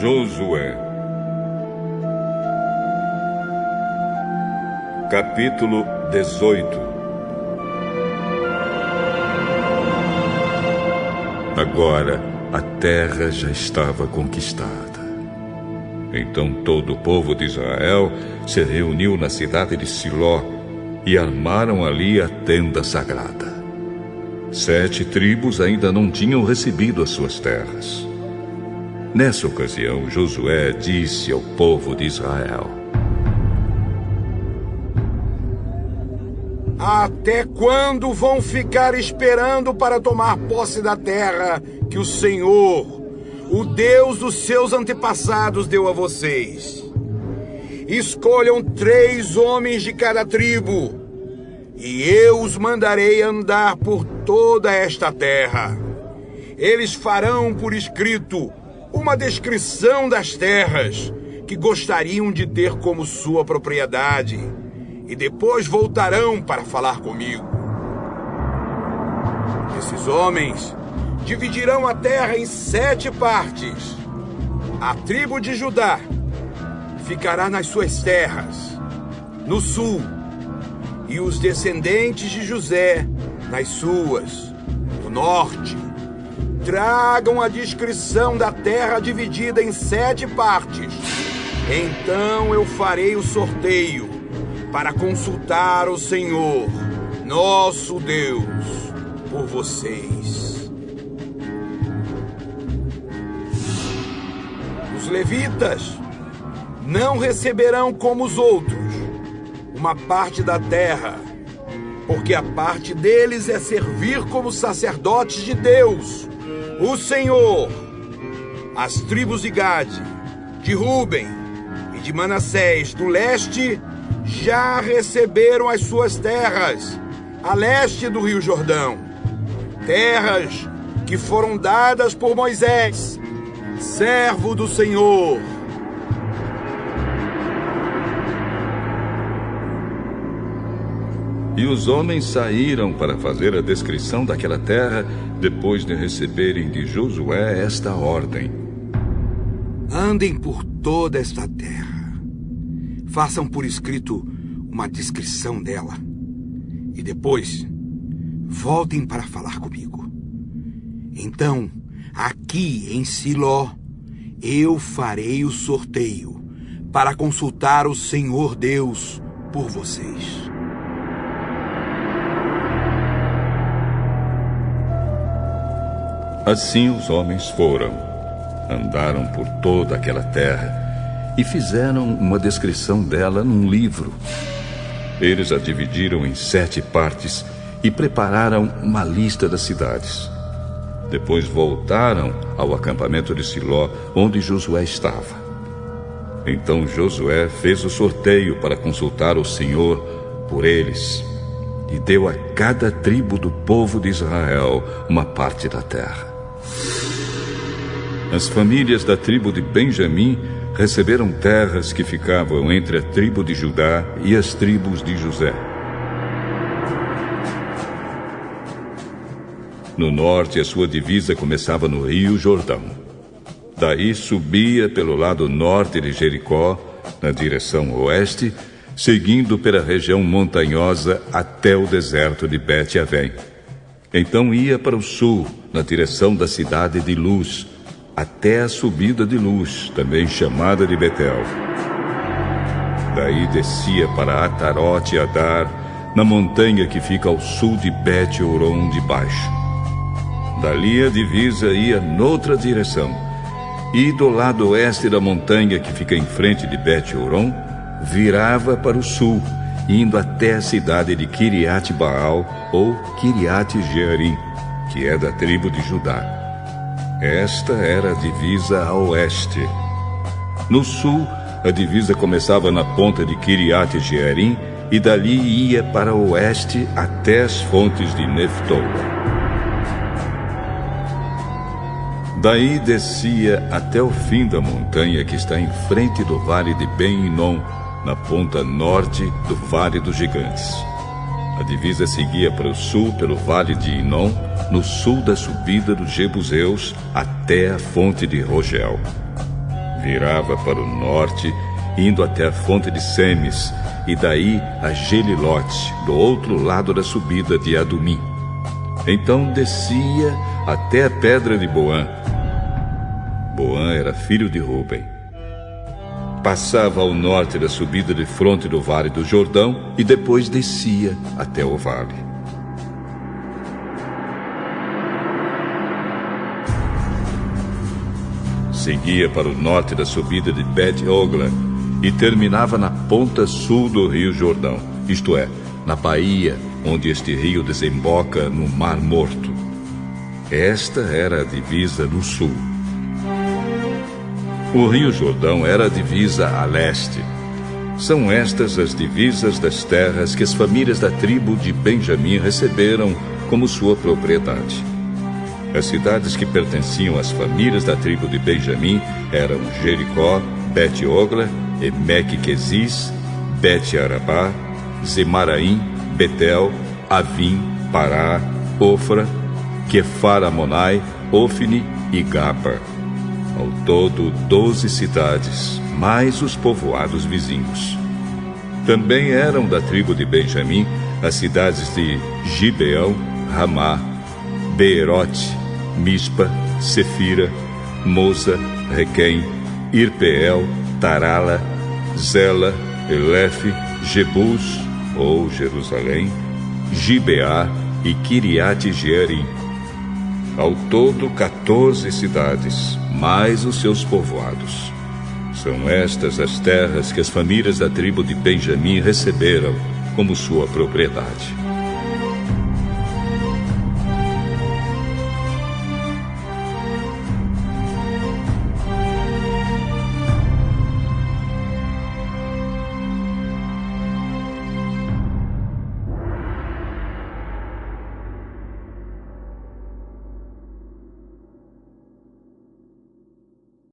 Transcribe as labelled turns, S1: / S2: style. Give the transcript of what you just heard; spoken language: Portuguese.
S1: Josué. Capítulo 18. Agora a terra já estava conquistada. Então todo o povo de Israel se reuniu na cidade de Siló e armaram ali a tenda sagrada. 7 tribos ainda não tinham recebido as suas terras. Nessa ocasião, Josué disse ao povo de Israel:
S2: Até quando vão ficar esperando para tomar posse da terra que o Senhor, o Deus dos seus antepassados, deu a vocês? Escolham 3 homens de cada tribo, e eu os mandarei andar por toda esta terra. Eles farão por escrito uma descrição das terras que gostariam de ter como sua propriedade, e depois voltarão para falar comigo. Esses homens dividirão a terra em 7 partes. A tribo de Judá ficará nas suas terras, no sul, e os descendentes de José nas suas, no norte. Tragam a descrição da terra dividida em 7 partes. Então eu farei o sorteio para consultar o Senhor, nosso Deus, por vocês. Os levitas não receberão como os outros uma parte da terra, porque a parte deles é servir como sacerdotes de Deus, o Senhor. As tribos de Gade, de Ruben e de Manassés do leste já receberam as suas terras, a leste do Rio Jordão, terras que foram dadas por Moisés, servo do Senhor.
S1: E os homens saíram para fazer a descrição daquela terra, depois de receberem de Josué esta ordem:
S2: Andem por toda esta terra. Façam por escrito uma descrição dela. E depois, voltem para falar comigo. Então, aqui em Siló, eu farei o sorteio para consultar o Senhor Deus por vocês.
S1: Assim os homens foram, andaram por toda aquela terra e fizeram uma descrição dela num livro. Eles a dividiram em 7 partes e prepararam uma lista das cidades. Depois voltaram ao acampamento de Siló, onde Josué estava. Então Josué fez o sorteio para consultar o Senhor por eles e deu a cada tribo do povo de Israel uma parte da terra. As famílias da tribo de Benjamim receberam terras que ficavam entre a tribo de Judá e as tribos de José. No norte, a sua divisa começava no Rio Jordão. Daí subia pelo lado norte de Jericó, na direção oeste, seguindo pela região montanhosa até o deserto de Bet-Avém. Então ia para o sul, na direção da cidade de Luz, até a subida de Luz, também chamada de Betel. Daí descia para Atarote e Adar, na montanha que fica ao sul de Bet-Horon de baixo. Dali a divisa ia noutra direção, e do lado oeste da montanha que fica em frente de Bet-Horon, virava para o sul, indo até a cidade de Kiriat Baal ou Kiriat Jearim, que é da tribo de Judá. Esta era a divisa a oeste. No sul, a divisa começava na ponta de Kiriat Jearim e dali ia para o oeste até as fontes de Neftoa. Daí descia até o fim da montanha que está em frente do vale de Ben-Hinom, na ponta norte do Vale dos Gigantes. A divisa seguia para o sul pelo Vale de Hinom, no sul da subida dos Jebuseus, até a fonte de Rogel. virava para o norte, indo até a fonte de Semes, e daí a Gelilote, do outro lado da subida de Adumim. Então descia até a pedra de Boã. Boã era filho de Ruben. Passava ao norte da subida de fronte do Vale do Jordão e depois descia até o vale. Seguia para o norte da subida de Bet-Ogla e terminava na ponta sul do rio Jordão, isto é, na baía onde este rio desemboca no Mar Morto. Esta era a divisa no sul. O rio Jordão era a divisa a leste. São estas as divisas das terras que as famílias da tribo de Benjamim receberam como sua propriedade. As cidades que pertenciam às famílias da tribo de Benjamim eram Jericó, Bet-Ogla, Emeque-Quezis, Bet-Arabá, Zemaraim, Betel, Avim, Pará, Ofra, Quefar-Amonai, Ofni e Gaba. Ao todo, 12 cidades, mais os povoados vizinhos. Também eram da tribo de Benjamim as cidades de Gibeão, Ramá, Beerote, Mispa, Sefira, Moza, Requém, Irpeel, Tarala, Zela, Elefe, Jebus, ou Jerusalém, Gibeá e Kiriat-Jearim. Ao todo, 14 cidades, mais os seus povoados. São estas as terras que as famílias da tribo de Benjamim receberam como sua propriedade.